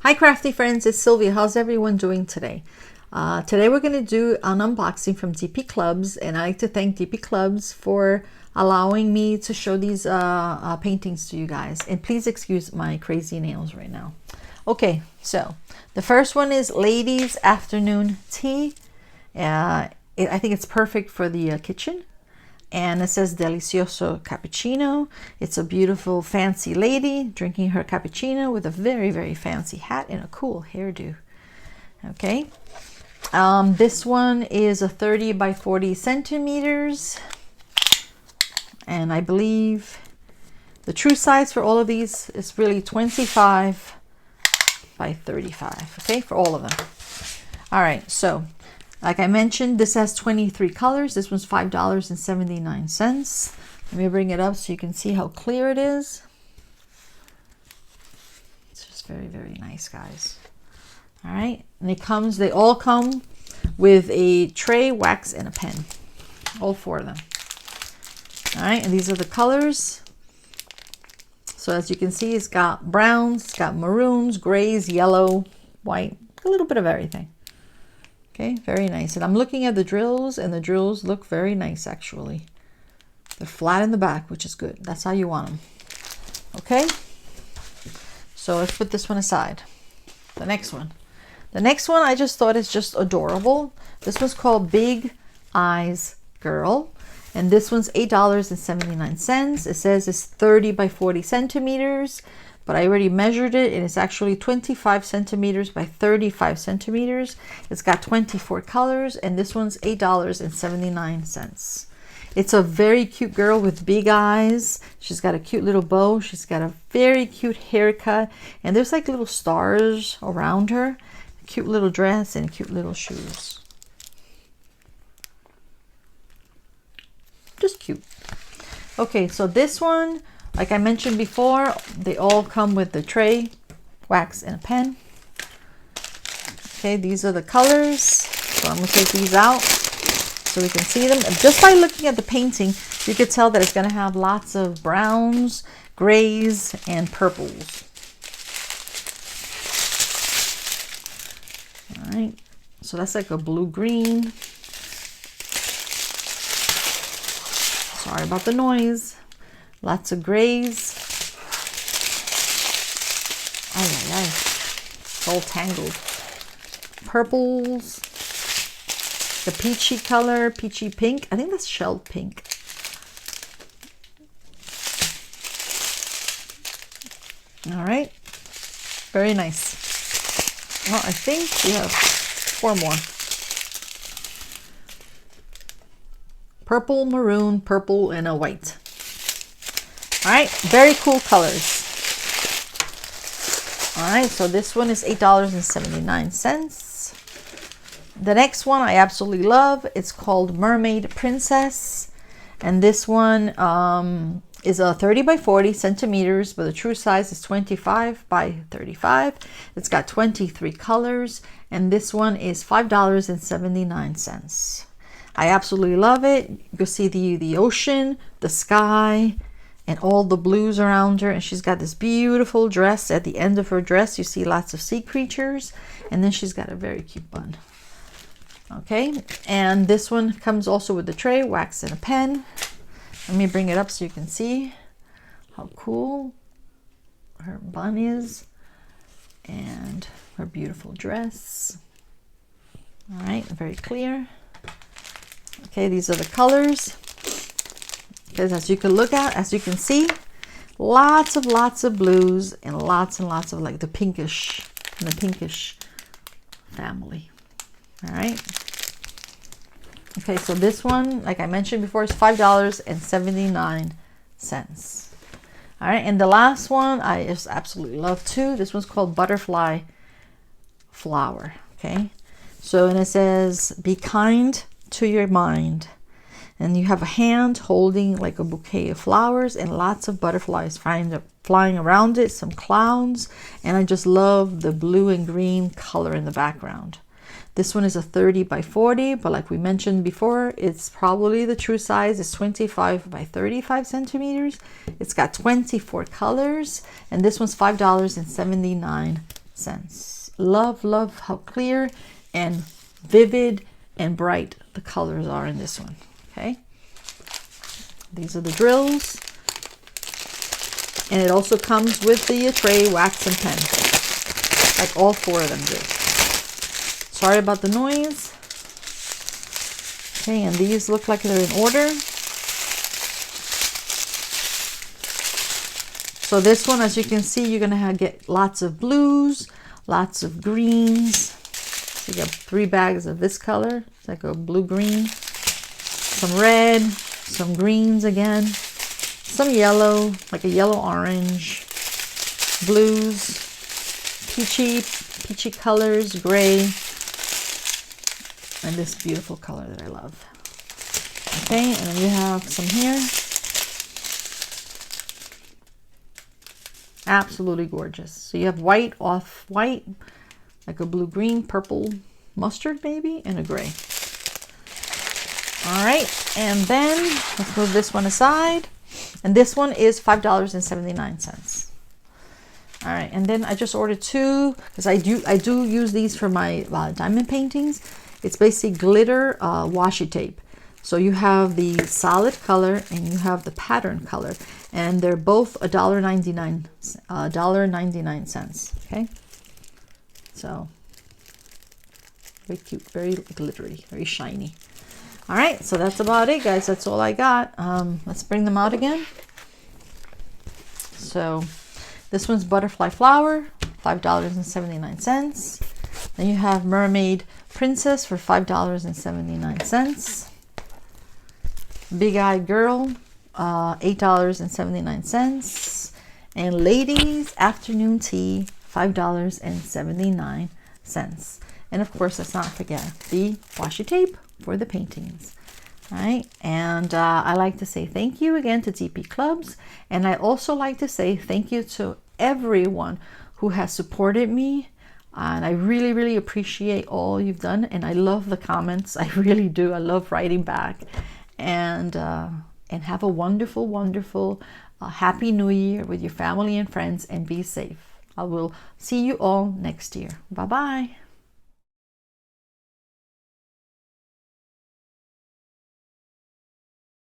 Hi Crafty Friends, it's Sylvia. How's everyone doing today? Today we're going to do an unboxing from DP Clubs, and I like to thank DP Clubs for allowing me to show these paintings to you guys. And please excuse my crazy nails right now. Okay, so the first one is Ladies Afternoon Tea. I think it's perfect for the kitchen. And it says Delicioso Cappuccino. It's a beautiful fancy lady drinking her cappuccino with a very, very fancy hat and a cool hairdo. Okay. This one is a 30 by 40 centimeters. And I believe the true size for all of these is really 25 by 35. Okay, for all of them. All right, so like I mentioned, this has 23 colors. This one's $5.79. Let me bring it up so you can see how clear it is. It's just very, very nice, guys. All right, and they all come with a tray, wax, and a pen. All four of them. All right, and these are the colors. So as you can see, it's got browns, it's got maroons, grays, yellow, white, a little bit of everything. Okay, very nice. And I'm looking at the drills, and the drills look very nice, actually. They're flat in the back, which is good. That's how you want them. Okay, so let's put this one aside. The next one. The next one I just thought is just adorable. This one's called Big Eyes Girl. And this one's $8.79. It says it's 30 by 40 centimeters. But I already measured it, and it's actually 25 centimeters by 35 centimeters. It's got 24 colors, and this one's $8.79. It's a very cute girl with big eyes. She's got a cute little bow. She's got a very cute haircut, and there's like little stars around her. A cute little dress and cute little shoes. Just cute. Okay, so this one, like I mentioned before, they all come with the tray, wax, and a pen. Okay, these are the colors. So I'm going to take these out so we can see them. And just by looking at the painting, you could tell that it's going to have lots of browns, grays, and purples. All right, so that's like a blue-green. Sorry about the noise. Lots of grays. Ay, ay, ay. It's all tangled. Purples. The peachy color, peachy pink. I think that's shelled pink. All right. Very nice. Well, I think we have 4 more. Purple, maroon, purple, and a white. All right, very cool colors. All right, so this one is $8.79. The next one I absolutely love. It's called Mermaid Princess. And this one is a 30 by 40 centimeters, but the true size is 25 by 35. It's got 23 colors, and this one is $5.79. I absolutely love it. You can see the ocean, the sky, and all the blues around her. And she's got this beautiful dress. At the end of her dress, you see lots of sea creatures. And then she's got a very cute bun. Okay, and this one comes also with the tray, wax, and a pen. Let me bring it up so you can see how cool her bun is. And her beautiful dress. All right, very clear. Okay, these are the colors. Because as you can see, lots of blues and lots of like the pinkish family. All right. Okay, so this one, like I mentioned before, is $5.79. All right, and the last one I just absolutely love too. This one's called Butterfly Flower. Okay, so and it says, "Be kind to your mind." And you have a hand holding like a bouquet of flowers and lots of butterflies flying around it, some clowns. And I just love the blue and green color in the background. This one is a 30 by 40, but like we mentioned before, it's probably the true size is 25 by 35 centimeters. It's got 24 colors, and this one's $5.79. cents. Love, love how clear and vivid and bright the colors are in this one. Okay, these are the drills, and it also comes with the tray, wax, and pen, like all 4 of them do. Sorry about the noise. Okay, and these look like they're in order. So this one, as you can see, you're gonna get lots of blues, lots of greens. So you got 3 bags of this color. It's like a blue-green, some red, some greens again, some yellow, like a yellow-orange, blues, peachy colors, gray, and this beautiful color that I love. Okay, and then you have some here. Absolutely gorgeous. So you have white, off-white, like a blue-green, purple, mustard maybe, and a gray. All right, and then let's move this one aside. And this one is $5.79. All right, and then I just ordered 2 because I do use these for my diamond paintings. It's basically glitter washi tape. So you have the solid color and you have the pattern color, and they're both $1.99. Okay, so very cute, very glittery, very shiny. All right, so that's about it, guys. That's all I got. Let's bring them out again. So this one's butterfly flower, $5.79. Then you have Mermaid Princess for $5.79. Big Eyed Girl, $8.79. And Ladies Afternoon Tea, $5.79. And of course, let's not forget the washi tape for the paintings. All right, and I like to say thank you again to DP Clubs, and I also like to say thank you to everyone who has supported me, and I really appreciate all you've done, and I love the comments. I really do. I love writing back, and have a wonderful happy new year with your family and friends, and be safe. I will see you all next year. Bye bye.